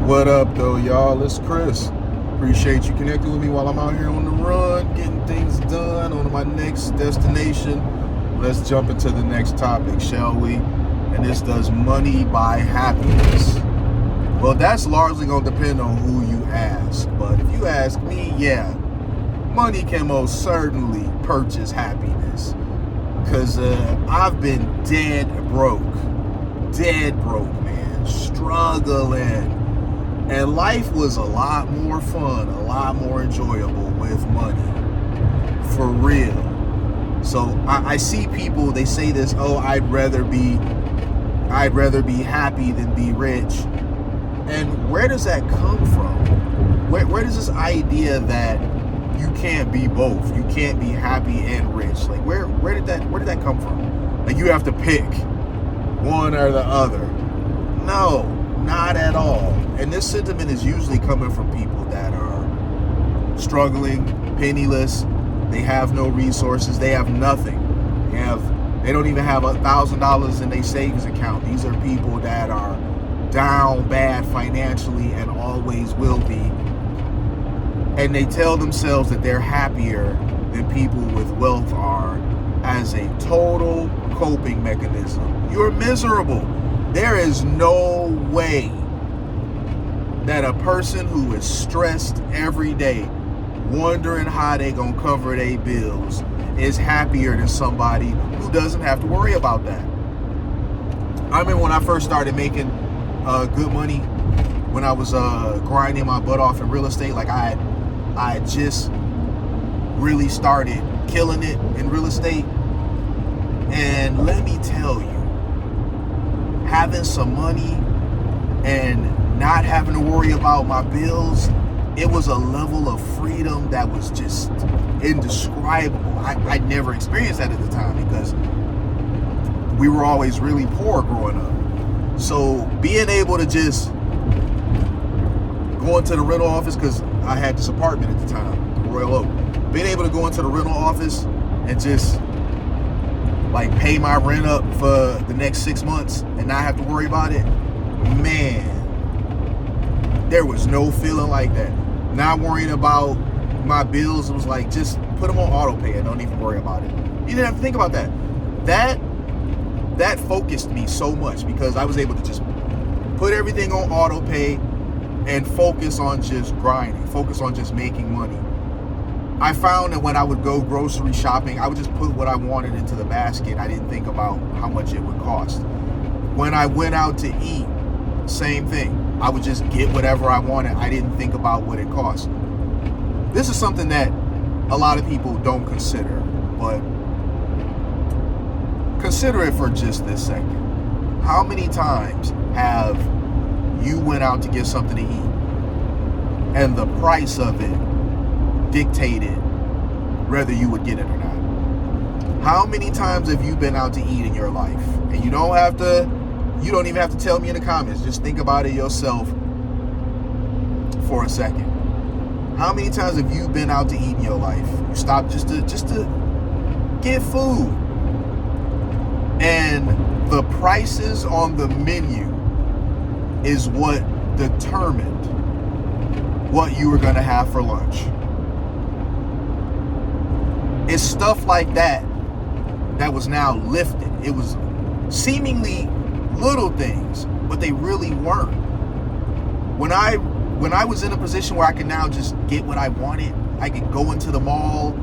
What up, though, y'all? It's Chris. Appreciate you connecting with me while I'm out here on the run, getting things done on my next destination. Let's jump into the next topic, shall we? And this does money buy happiness. Well, that's largely going to depend on who you ask. But if you ask me, yeah, money can most certainly purchase happiness. Because I've been dead broke, man, struggling. And life was a lot more fun, a lot more enjoyable with money, for real. So I see people, they say this, oh, I'd rather be happy than be rich. And where does that come from? Where does this idea that you can't be both, you can't be happy and rich, like where did that come from? Like you have to pick one or the other. No, not at all. And this sentiment is usually coming from people that are struggling, penniless, they have no resources, they have nothing. They don't even have $1,000 in their savings account. These are people that are down bad financially and always will be. And they tell themselves that they're happier than people with wealth are as a total coping mechanism. You're miserable. There is no way that a person who is stressed every day, wondering how they gonna cover their bills, is happier than somebody who doesn't have to worry about that. I remember when I first started making good money, when I was grinding my butt off in real estate, like I had just really started killing it in real estate. And let me tell you, having some money and not having to worry about my bills, it was a level of freedom that was just indescribable. I'd never experienced that at the time because we were always really poor growing up. So being able to just go into the rental office, because I had this apartment at the time, Royal Oak, being able to go into the rental office and just like pay my rent up for the next 6 months and not have to worry about it, man, there was no feeling like that. Not worrying about my bills. It was like, just put them on auto pay and don't even worry about it. You didn't have to think about that. That focused me so much because I was able to just put everything on auto pay and focus on just grinding, focus on just making money. I found that when I would go grocery shopping, I would just put what I wanted into the basket. I didn't think about how much it would cost. When I went out to eat, same thing. I would just get whatever I wanted. I didn't think about what it cost. This is something that a lot of people don't consider, but consider it for just this second. How many times have you went out to get something to eat and the price of it dictated whether you would get it or not? How many times have you been out to eat in your life? And you don't even have to tell me in the comments. Just think about it yourself for a second. How many times have you been out to eat in your life? You stopped just to get food, and the prices on the menu is what determined what you were going to have for lunch. It's stuff like that was now lifted. It was seemingly little things, but they really weren't. When I was in a position where I could now just get what I wanted, I could go into the mall,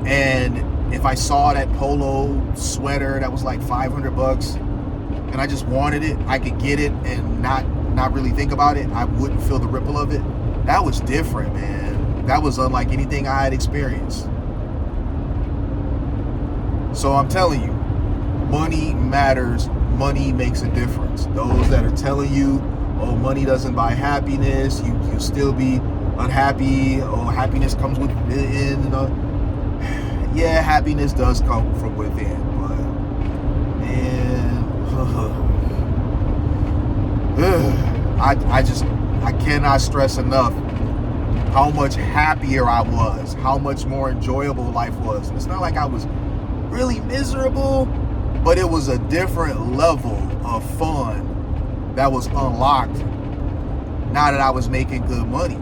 and if I saw that polo sweater that was like $500 and I just wanted it, I could get it and not really think about it. I wouldn't feel the ripple of it. That was different, man. That was unlike anything I had experienced. So I'm telling you, money matters. Money makes a difference. Those that are telling you, oh, money doesn't buy happiness, you'll still be unhappy, oh, happiness comes within. Yeah, happiness does come from within, but man, I cannot stress enough how much happier I was, how much more enjoyable life was. And it's not like I was really miserable, but it was a different level of fun that was unlocked now that I was making good money.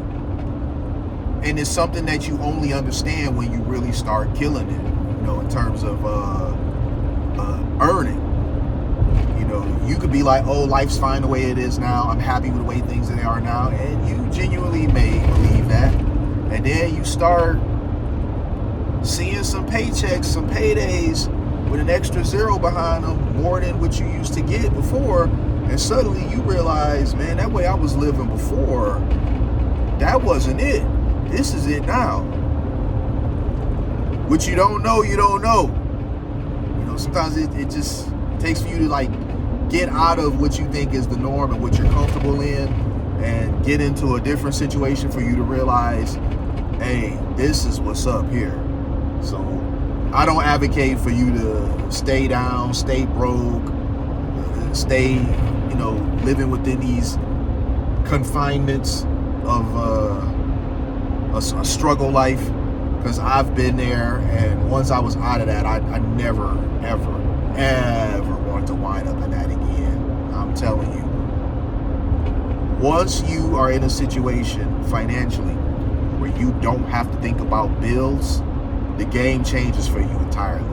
And it's something that you only understand when you really start killing it, in terms of earning. You could be like, oh, life's fine the way it is now. I'm happy with the way things are now. And you genuinely may believe that. And then you start seeing some paychecks, some paydays with an extra zero behind them, more than what you used to get before. And suddenly you realize, man, that way I was living before, that wasn't it. This is it now. What you don't know, you don't know. Sometimes it just takes for you to like get out of what you think is the norm and what you're comfortable in and get into a different situation for you to realize, hey, this is what's up here. So I don't advocate for you to stay down, stay broke, stay, living within these confinements of a struggle life, because I've been there, and once I was out of that, I never, ever want to wind up in that again. I'm telling you. Once you are in a situation financially where you don't have to think about bills, the game changes for you entirely.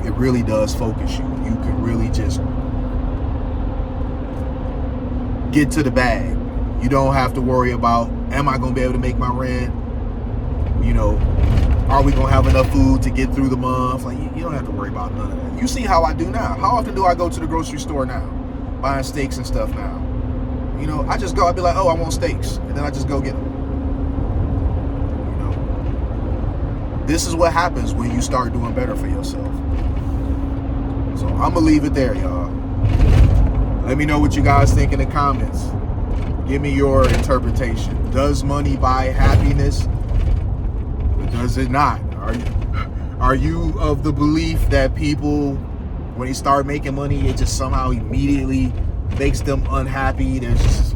It really does focus you. You can really just get to the bag. You don't have to worry about, am I going to be able to make my rent? Are we going to have enough food to get through the month? Like, you don't have to worry about none of that. You see how I do now. How often do I go to the grocery store now? Buying steaks and stuff now. I just go, I'll be like, oh, I want steaks. And then I just go get them. This is what happens when you start doing better for yourself. So I'm going to leave it there, y'all. Let me know what you guys think in the comments. Give me your interpretation. Does money buy happiness? Or does it not? Are you of the belief that people, when they start making money, it just somehow immediately makes them unhappy? There's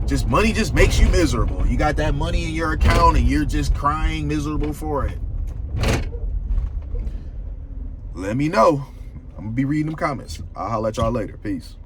just money just makes you miserable. You got that money in your account and you're just crying miserable for it. Let me know. I'm gonna be reading them comments. I'll holler at y'all later. Peace.